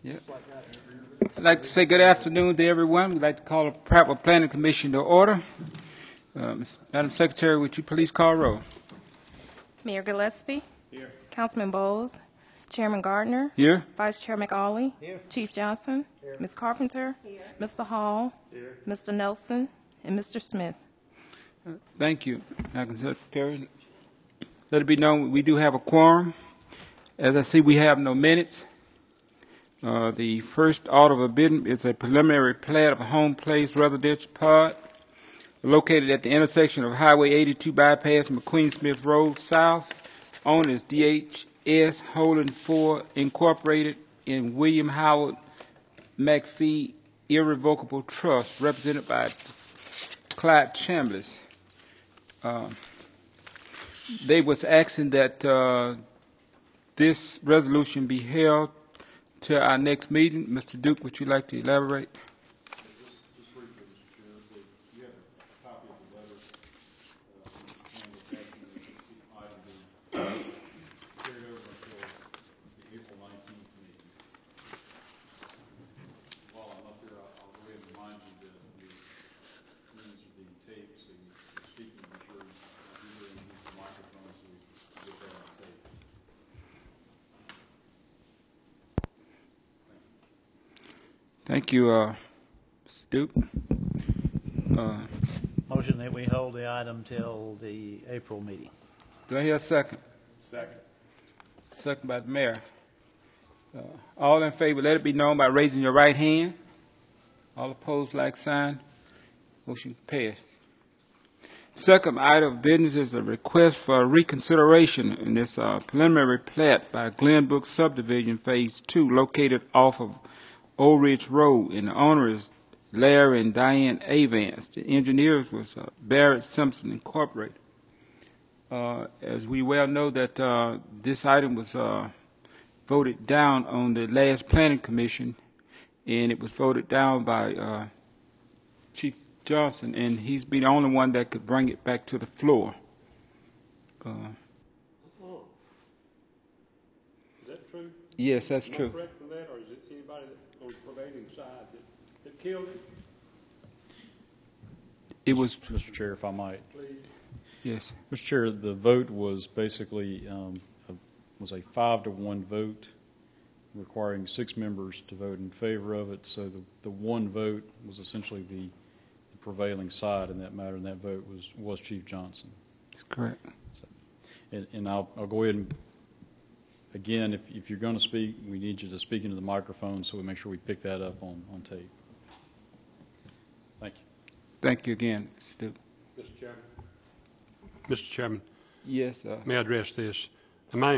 Yeah. I'd like to say good afternoon to everyone. We'd like to call the Prattville Planning Commission to order. Madam Secretary, would you please call roll? Mayor Gillespie. Here. Councilman Bowles. Chairman Gardner. Here. Vice Chair McAuley. Here. Chief Johnson. Here. Ms. Carpenter. Here. Mr. Hall. Here. Mr. Nelson. And Mr. Smith. Thank you, Madam Secretary. Let it be known we do have a quorum. As I see, we have no minutes. The first order of business is a preliminary plat of a home place residential part located at the intersection of Highway 82 bypass McQueen Smith Road South. Owner is DHS Holding 4 Incorporated in William Howard McPhee Irrevocable Trust, represented by Clyde Chambliss. They was asking that this resolution be held to our next meeting. Mr. Duke, would you like to elaborate? Just briefly, Mr. Chair, you have a copy of the letter asking that this item be carried over until the April 19th meeting. While I'm up here, I'll go ahead and remind you that the meetings are being taped, so you're speaking, be sure you're using the microphone so we can get that on tape. Thank you, Mr. Duke. Motion that we hold the item till the April meeting. Do I hear a second? Second. Second by the mayor. All in favor, let it be known by raising your right hand. All opposed, like sign. Motion passed. Second item of business is a request for reconsideration in this preliminary plat by Glenbrook Subdivision Phase 2 located off of Old Ridge Road, and the owner is Larry and Diane Avance. The engineers was Barrett Simpson Incorporated. As we well know that this item was voted down on the last planning commission, and it was voted down by Chief Johnson, and he's been the only one that could bring it back to the floor. Is that true? Yes, that's Am I true. correct in that, or is it anybody on the prevailing side that killed it? It was, Mr. Chair, if I might. Please. yes. Mr. Chair, the vote was basically was a 5-to-1 vote, requiring 6 members to vote in favor of it. So the one vote was essentially the prevailing side in that matter, and that vote was Chief Johnson. That's correct. So, and I'll go ahead and again, if you're going to speak, we need you to speak into the microphone so we make sure we pick that up on tape. Thank you. Thank you again, Mr. Duke. Mr. Chairman. Mr. Chairman, Yes, may I address this? Am I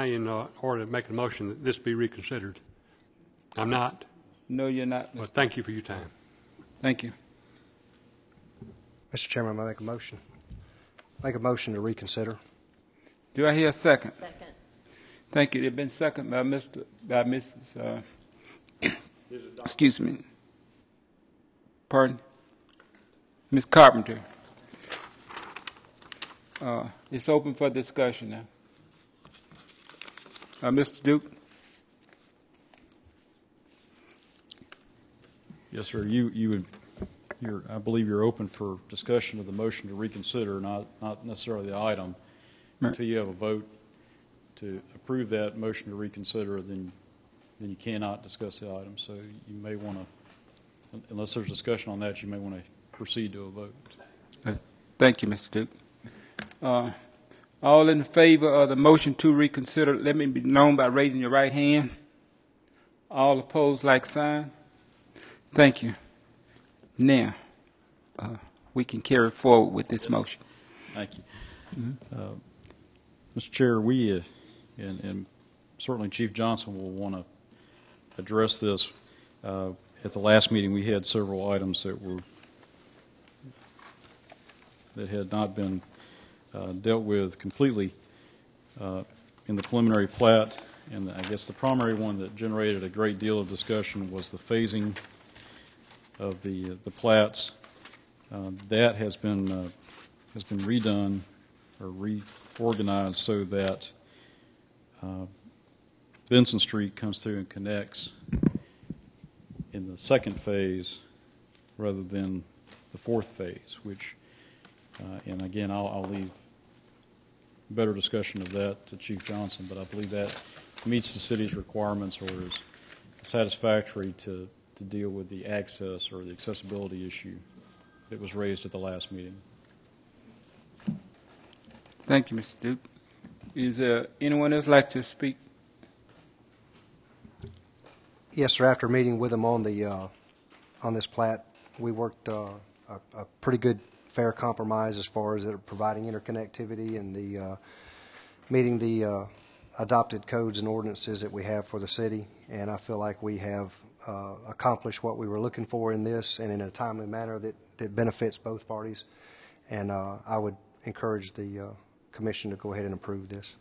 in order to make a motion that this be reconsidered? I'm not. no, you're not. Well, thank you for your time. Thank you. Mr. Chairman, I make a motion. Make a motion to reconsider. Do I hear a second? Second. Thank you. It's been seconded by Mrs. Excuse me. Pardon? Ms. Carpenter. It's open for discussion now. Mr. Duke? Yes, sir. I believe you're open for discussion of the motion to reconsider, not necessarily the item. Right. Until you have a vote to approve that motion to reconsider, then you cannot discuss the item. So you may want to, unless there's discussion on that, you may want to proceed to a vote. Thank you, Mr. Duke. All in favor of the motion to reconsider, let me be known by raising your right hand. All opposed, like sign. Thank you. Now, we can carry forward with this motion. Thank you. Mm-hmm. Mr. Chair, we, and certainly Chief Johnson will want to address this. At the last meeting, we had several items that had not been dealt with completely in the preliminary plat, and I guess the primary one that generated a great deal of discussion was the phasing of the plats. That has been redone or reorganized so that Benson Street comes through and connects in the second phase rather than the fourth phase, which, and again, I'll leave better discussion of that to Chief Johnson, but I believe that meets the city's requirements or is satisfactory to deal with the access or the accessibility issue that was raised at the last meeting. Thank you, Mr. Duke. Is there anyone else like to speak? Yes, sir. After meeting with them on this plat, we worked a pretty good, fair compromise as far as providing interconnectivity and the meeting the adopted codes and ordinances that we have for the city. And I feel like we have accomplished what we were looking for in this, and in a timely manner that benefits both parties. And I would encourage the commission to go ahead and approve this.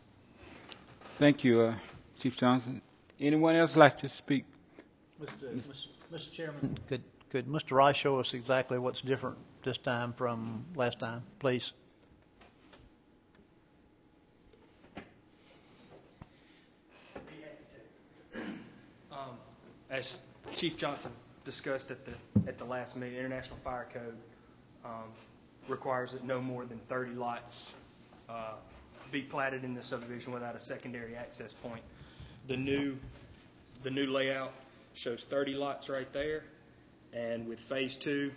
Thank you, Chief Johnson. Anyone else like to speak? Mr. Chairman, could Mr. Rice show us exactly what's different this time from last time, please? As Chief Johnson discussed at the last meeting, International Fire Code requires that no more than 30 lots be platted in the subdivision without a secondary access point. The new layout shows 30 lots right there, and with Phase 2,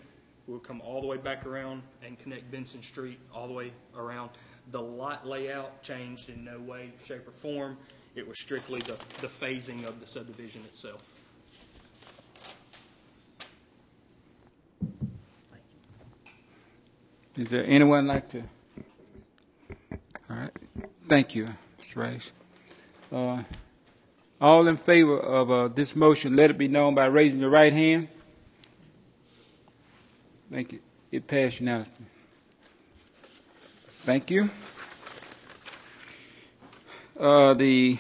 we'll come all the way back around and connect Benson Street all the way around. The lot layout changed in no way, shape, or form. It was strictly the phasing of the subdivision itself. Is there anyone like to? All right. Thank you, Mr. Rice. All in favor of this motion, let it be known by raising your right hand. Thank you. It passed unanimously. Thank you. The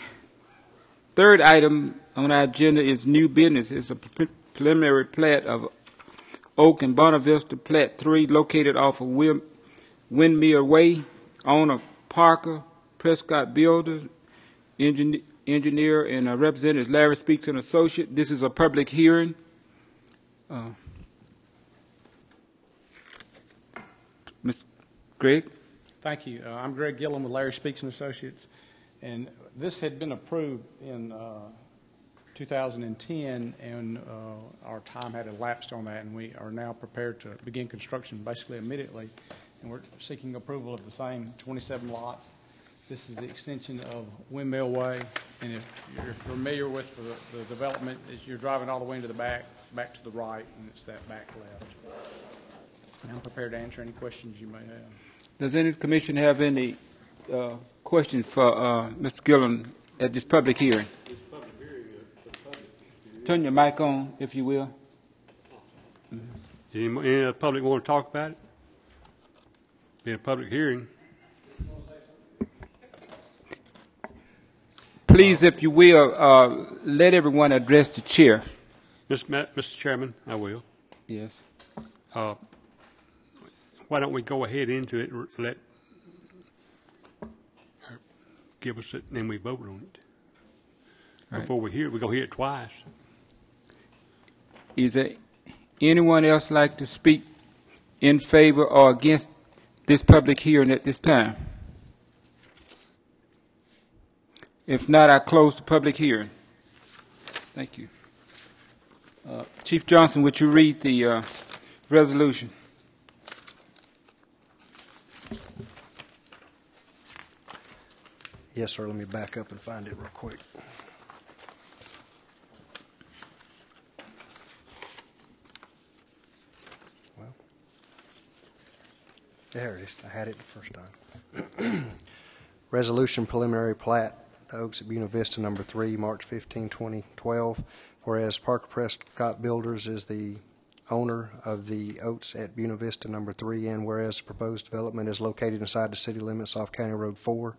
third item on our agenda is new business. It's a preliminary plat of Oak and Bonavista, Plat 3, located off of Windmill Way. Owner Parker, Prescott Builder, engineer and representative Larry Speaks and Associate. This is a public hearing. Mr. Greg? Thank you. I'm Greg Gillen with Larry Speaks and Associates, and this had been approved in 2010, and our time had elapsed on that, and we are now prepared to begin construction basically immediately, and we're seeking approval of the same 27 lots. This is the extension of Windmill Way, and if you're familiar with the development, you're driving all the way into the back to the right, and it's that back left. And I'm prepared to answer any questions you may have. Does any commission have any questions for Mr. Gillen at this public hearing? Turn your mic on, if you will. Mm-hmm. Any of the public want to talk about it? Be a public hearing. Please, if you will, let everyone address the chair. Mr. Chairman, I will. Yes. Why don't we go ahead into it and let her give us it, and then we vote on it. Right. Before we hear it, we're going to hear it twice. Is there anyone else like to speak in favor or against this public hearing at this time? If not, I close the public hearing. Thank you. Chief Johnson, would you read the resolution? Yes, sir. Let me back up and find it real quick. Well, there it is. I had it the first time. Resolution preliminary plat, the Oaks at Buena Vista, number 3, March 15, 2012. Whereas Parker Prescott Builders is the owner of the Oaks at Buena Vista, number 3, and whereas the proposed development is located inside the city limits off County Road 4,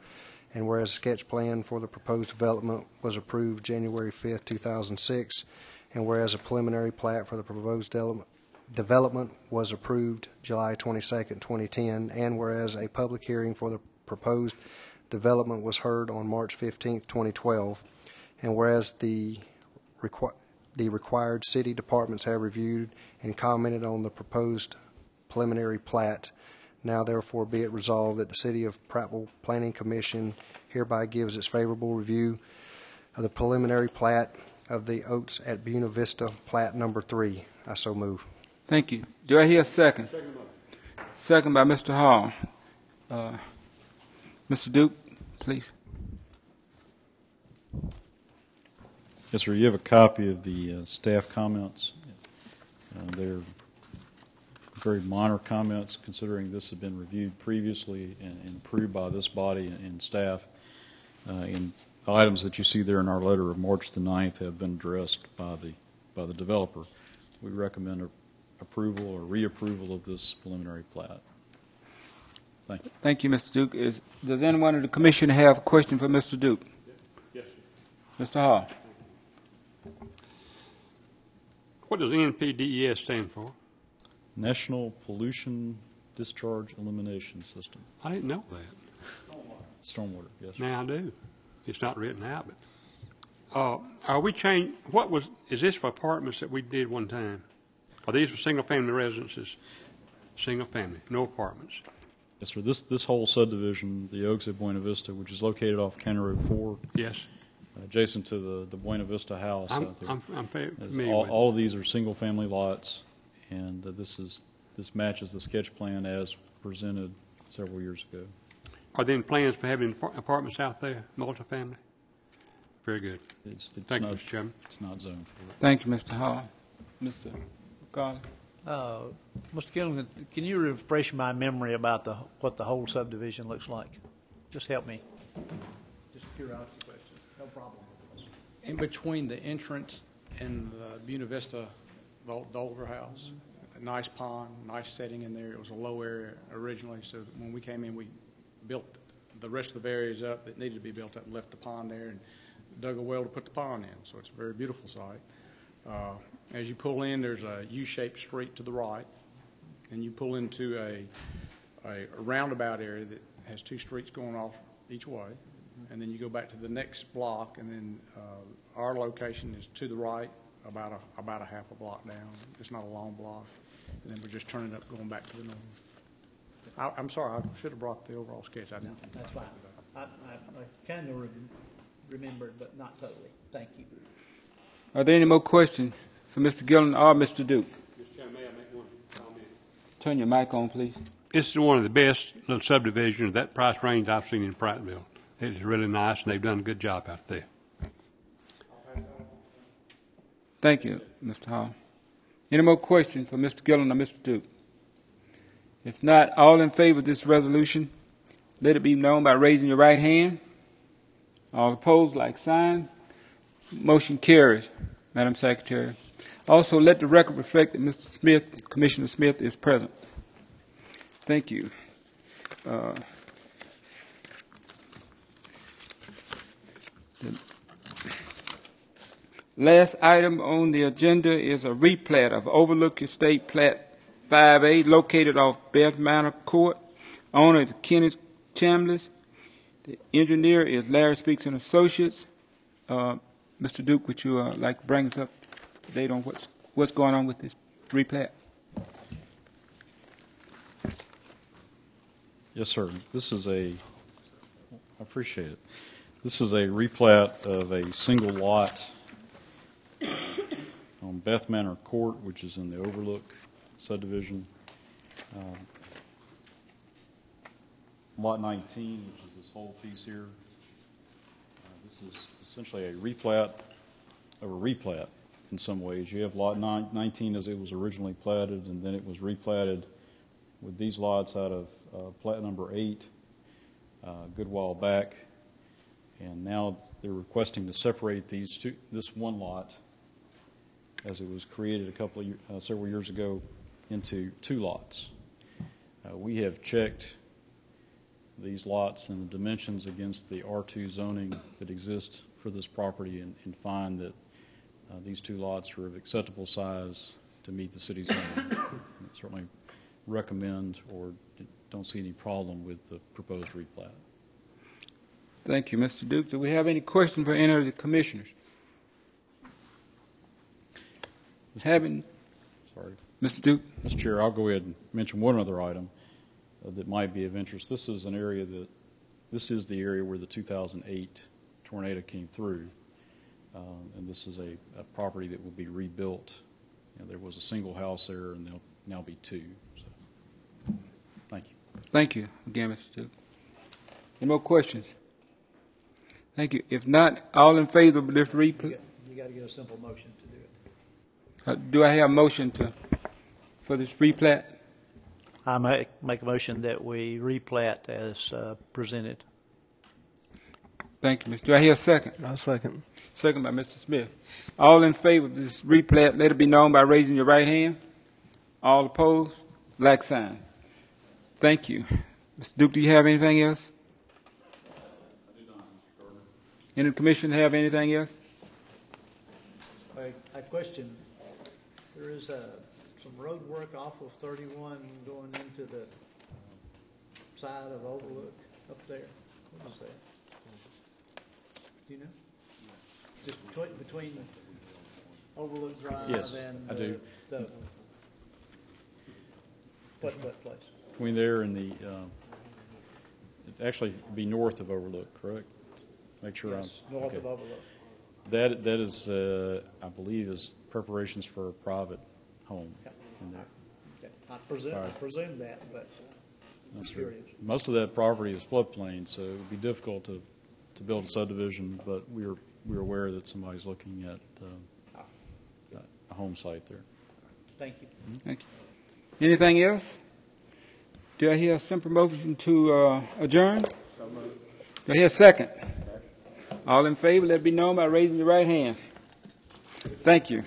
and whereas the sketch plan for the proposed development was approved January 5th, 2006, and whereas a preliminary plat for the proposed development was approved July 22nd, 2010, and whereas a public hearing for the proposed development was heard on March 15th, 2012, and whereas the required city departments have reviewed and commented on the proposed preliminary plat, now therefore be it resolved that the City of Prattville Planning Commission hereby gives its favorable review of the preliminary plat of the Oaks at Buena Vista, plat number 3. I so move. Thank you. Do I hear a second? Second by Mr. Hall. Mr. Duke, please. Yes, sir. You have a copy of the staff comments. They're very minor comments, considering this has been reviewed previously and approved by this body and staff. And the items that you see there in our letter of March the 9th have been addressed by the developer. We recommend approval or reapproval of this preliminary plat. Thank you. Thank you, Mr. Duke. Does anyone in the commission have a question for Mr. Duke? Yes, sir. Mr. Hall. What does NPDES stand for? National Pollution Discharge Elimination System. I didn't know that. Stormwater, yes, sir. Now I do. It's not written out, but are we changing? Is this for apartments that we did one time? Are these for single-family residences? Single family, no apartments. Yes, sir. This whole subdivision, the Oaks at Buena Vista, which is located off County Road 4, Yes, adjacent to the Buena Vista house I'm out there. familiar with it. All of these are single-family lots, and this matches the sketch plan as presented several years ago. Are there any plans for having apartments out there, multifamily? Very good. Thank you, Mr. Chairman. It's not zoned for it. Thank you, Mr. Hall. Mr. Garland. Mr. Gillen, can you refresh my memory about what the whole subdivision looks like? Just help me. Just a curiosity question. No problem with this. In between the entrance and the Buena Vista, the older house, a nice pond, nice setting in there. It was a low area originally, so when we came in, we built the rest of the areas up that needed to be built up and left the pond there and dug a well to put the pond in. So it's a very beautiful site. As you pull in, there's a U-shaped street to the right, and you pull into a roundabout area that has two streets going off each way, and then you go back to the next block, and then our location is to the right, about a half a block down. It's not a long block, and then we're just turning up, going back to the north. I'm sorry, I should have brought the overall sketch. I didn't. That's fine. I kind of remembered, but not totally. Thank you. Are there any more questions for Mr. Gillen or Mr. Duke? Mr. Chairman, may I make one comment? Turn your mic on, please. This is one of the best little subdivisions, that price range I've seen in Prattville. It is really nice, and they've done a good job out there. Thank you, Mr. Hall. Any more questions for Mr. Gillen or Mr. Duke? If not, all in favor of this resolution, let it be known by raising your right hand. All opposed, like sign. Motion carries, Madam Secretary. Also, let the record reflect that Mr. Smith, Commissioner Smith, is present. Thank you. The last item on the agenda is a replat of Overlook Estate Plat 5A, located off Beth Manor Court. Owner is Kenneth Chambliss. The engineer is Larry Speaks and Associates. Mr. Duke, would you like to bring us up to date on what's going on with this replat? Yes, sir. I appreciate it. This is a replat of a single lot on Beth Manor Court, which is in the Overlook subdivision. Lot 19, which is this whole piece here. This is essentially a replat of a replat in some ways. You have lot 19 as it was originally platted, and then it was replatted with these lots out of plat number 8 a good while back. And now they're requesting to separate this one lot, as it was created several years ago, into two lots. We have checked these lots and the dimensions against the R2 zoning that exists for this property and find that these two lots are of acceptable size to meet the city's zoning. Certainly recommend or don't see any problem with the proposed replat. Thank you, Mr. Duke. Do we have any questions for any of the commissioners? Having, Sorry. Mr. Duke? Mr. Chair, I'll go ahead and mention one other item that might be of interest. This is the area where the 2008 tornado came through, and this is a property that will be rebuilt. There was a single house there, and there'll now be two. So, thank you. Thank you again, Mr. Duke. Any more questions? Thank you. If not, all in favor of this replay? You got to get a simple motion to do it. Do I have a motion for this replat? I make a motion that we replat as presented. Thank you, Mr. Do I hear a second? I'll second. Second by Mr. Smith. All in favor of this replat, let it be known by raising your right hand. All opposed, like sign. Thank you. Mr. Duke, do you have anything else? I do not, Mr. Gardner. Any commission have anything else? I question, there is some road work off of 31 going into the side of Overlook up there. What is that? Do you know? Just between Overlook Drive Yes, and I do. what place? Between there and it'd actually be north of Overlook, correct? Make sure Yes, I'm north okay. of Overlook. That is, I believe, is preparations for a private home in there. Okay. I presume that, but I'm That's curious. right. Most of that property is floodplain, so it would be difficult to build a subdivision, but we're aware that somebody's looking at a home site there. Thank you. Thank you. Anything else? Do I hear a simple motion to adjourn? Do I hear a second? All in favor, let it be known by raising your right hand. Thank you.